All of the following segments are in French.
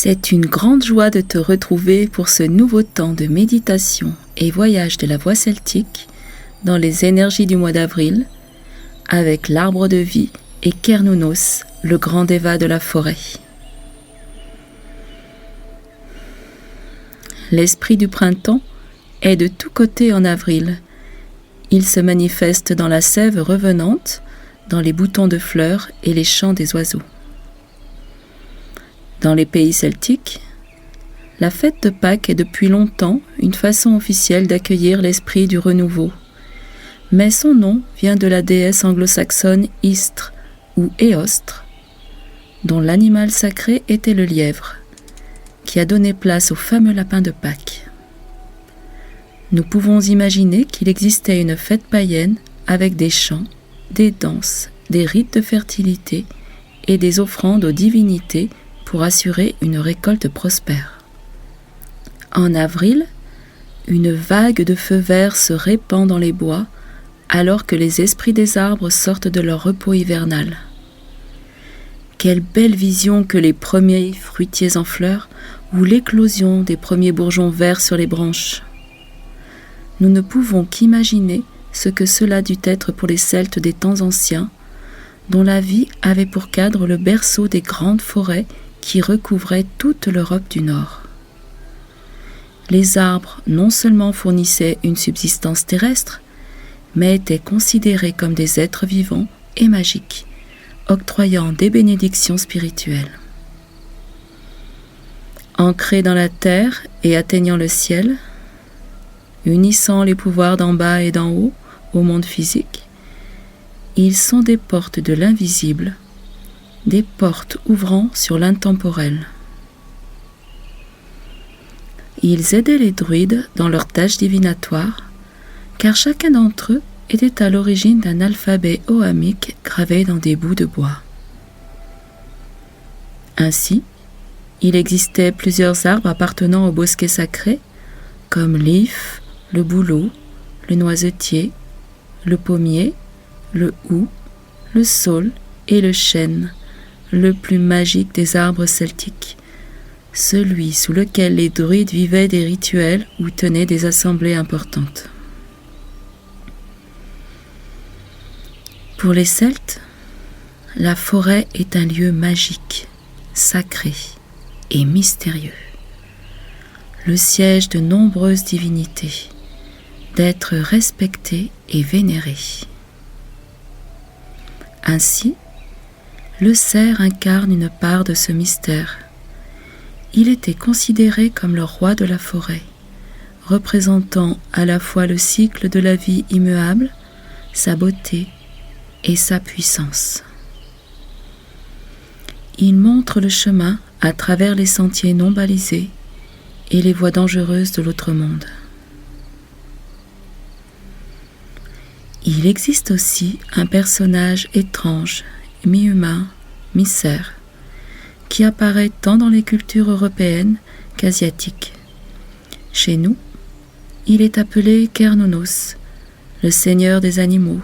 C'est une grande joie de te retrouver pour ce nouveau temps de méditation et voyage de la voie celtique dans les énergies du mois d'avril avec l'arbre de vie et Cernunnos, le grand déva de la forêt. L'esprit du printemps est de tous côtés en avril. Il se manifeste dans la sève revenante, dans les boutons de fleurs et les chants des oiseaux. Dans les pays celtiques, la fête de Pâques est depuis longtemps une façon officielle d'accueillir l'esprit du renouveau. Mais son nom vient de la déesse anglo-saxonne Istre ou Éostre, dont l'animal sacré était le lièvre, qui a donné place au fameux lapin de Pâques. Nous pouvons imaginer qu'il existait une fête païenne avec des chants, des danses, des rites de fertilité et des offrandes aux divinités pour assurer une récolte prospère. En avril, une vague de feu vert se répand dans les bois alors que les esprits des arbres sortent de leur repos hivernal. Quelle belle vision que les premiers fruitiers en fleurs ou l'éclosion des premiers bourgeons verts sur les branches. Nous ne pouvons qu'imaginer ce que cela dut être pour les Celtes des temps anciens, dont la vie avait pour cadre le berceau des grandes forêts qui recouvraient toute l'Europe du Nord. Les arbres non seulement fournissaient une subsistance terrestre, mais étaient considérés comme des êtres vivants et magiques, octroyant des bénédictions spirituelles. Ancrés dans la terre et atteignant le ciel, unissant les pouvoirs d'en bas et d'en haut au monde physique, ils sont des portes de l'invisible, des portes ouvrant sur l'intemporel. Ils aidaient les druides dans leurs tâches divinatoires, car chacun d'entre eux était à l'origine d'un alphabet ohamique gravé dans des bouts de bois. Ainsi, il existait plusieurs arbres appartenant au bosquet sacré, comme l'if, le bouleau, le noisetier, le pommier, le houx, le saule et le chêne, le plus magique des arbres celtiques, celui sous lequel les druides vivaient des rituels ou tenaient des assemblées importantes. Pour les Celtes, la forêt est un lieu magique, sacré et mystérieux, le siège de nombreuses divinités, d'êtres respectés et vénérés. Ainsi, le cerf incarne une part de ce mystère. Il était considéré comme le roi de la forêt, représentant à la fois le cycle de la vie immuable, sa beauté et sa puissance. Il montre le chemin à travers les sentiers non balisés et les voies dangereuses de l'autre monde. Il existe aussi un personnage étrange, mi-humain, mi-cerf, qui apparaît tant dans les cultures européennes qu'asiatiques. Chez nous, il est appelé Cernunnos, le seigneur des animaux,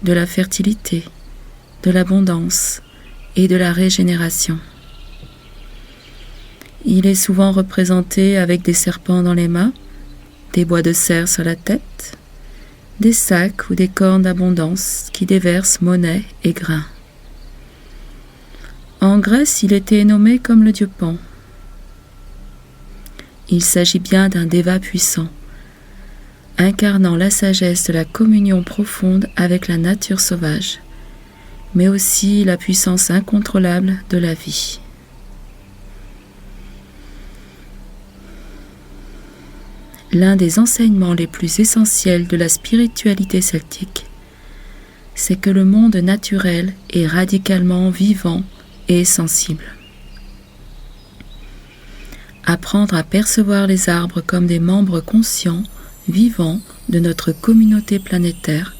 de la fertilité, de l'abondance et de la régénération. Il est souvent représenté avec des serpents dans les mains, des bois de cerf sur la tête, des sacs ou des cornes d'abondance qui déversent monnaie et grains. En Grèce, il était nommé comme le dieu Pan. Il s'agit bien d'un déva puissant, incarnant la sagesse de la communion profonde avec la nature sauvage, mais aussi la puissance incontrôlable de la vie. L'un des enseignements les plus essentiels de la spiritualité celtique, c'est que le monde naturel est radicalement vivant et sensible. Apprendre à percevoir les arbres comme des membres conscients, vivants de notre communauté planétaire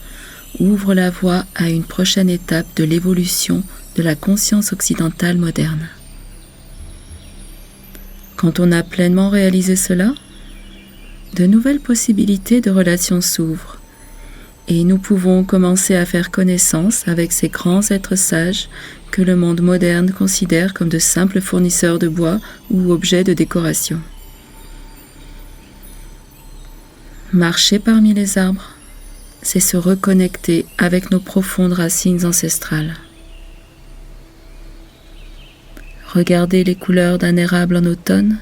ouvre la voie à une prochaine étape de l'évolution de la conscience occidentale moderne. Quand on a pleinement réalisé cela, de nouvelles possibilités de relations s'ouvrent Et nous pouvons commencer à faire connaissance avec ces grands êtres sages que le monde moderne considère comme de simples fournisseurs de bois ou objets de décoration. Marcher parmi les arbres, c'est se reconnecter avec nos profondes racines ancestrales. Regarder les couleurs d'un érable en automne,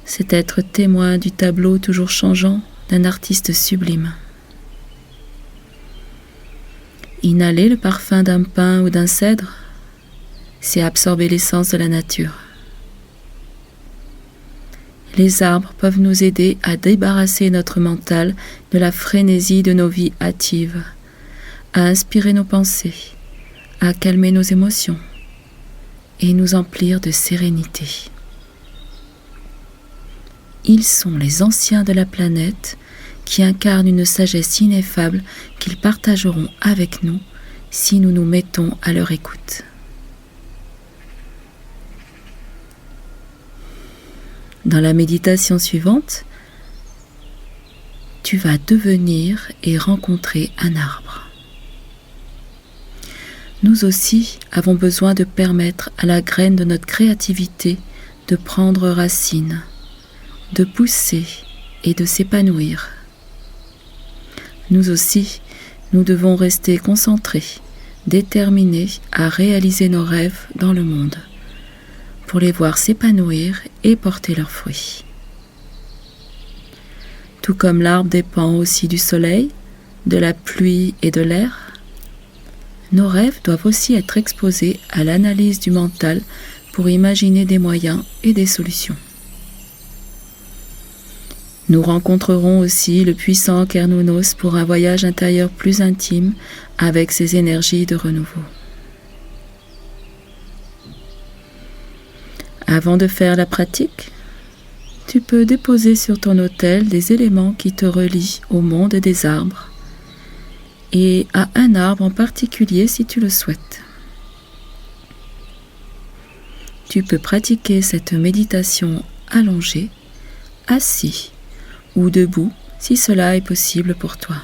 c'est être témoin du tableau toujours changeant d'un artiste sublime. Inhaler le parfum d'un pin ou d'un cèdre, c'est absorber l'essence de la nature. Les arbres peuvent nous aider à débarrasser notre mental de la frénésie de nos vies hâtives, à inspirer nos pensées, à calmer nos émotions et nous emplir de sérénité. Ils sont les anciens de la planète qui incarnent une sagesse ineffable qu'ils partageront avec nous si nous nous mettons à leur écoute. Dans la méditation suivante, tu vas devenir et rencontrer un arbre. Nous aussi avons besoin de permettre à la graine de notre créativité de prendre racine, de pousser et de s'épanouir. Nous aussi, nous devons rester concentrés, déterminés à réaliser nos rêves dans le monde, pour les voir s'épanouir et porter leurs fruits. Tout comme l'arbre dépend aussi du soleil, de la pluie et de l'air, nos rêves doivent aussi être exposés à l'analyse du mental pour imaginer des moyens et des solutions. Nous rencontrerons aussi le puissant Cernunnos pour un voyage intérieur plus intime avec ses énergies de renouveau. Avant de faire la pratique, tu peux déposer sur ton autel des éléments qui te relient au monde des arbres et à un arbre en particulier si tu le souhaites. Tu peux pratiquer cette méditation allongée, assis ou debout si cela est possible pour toi.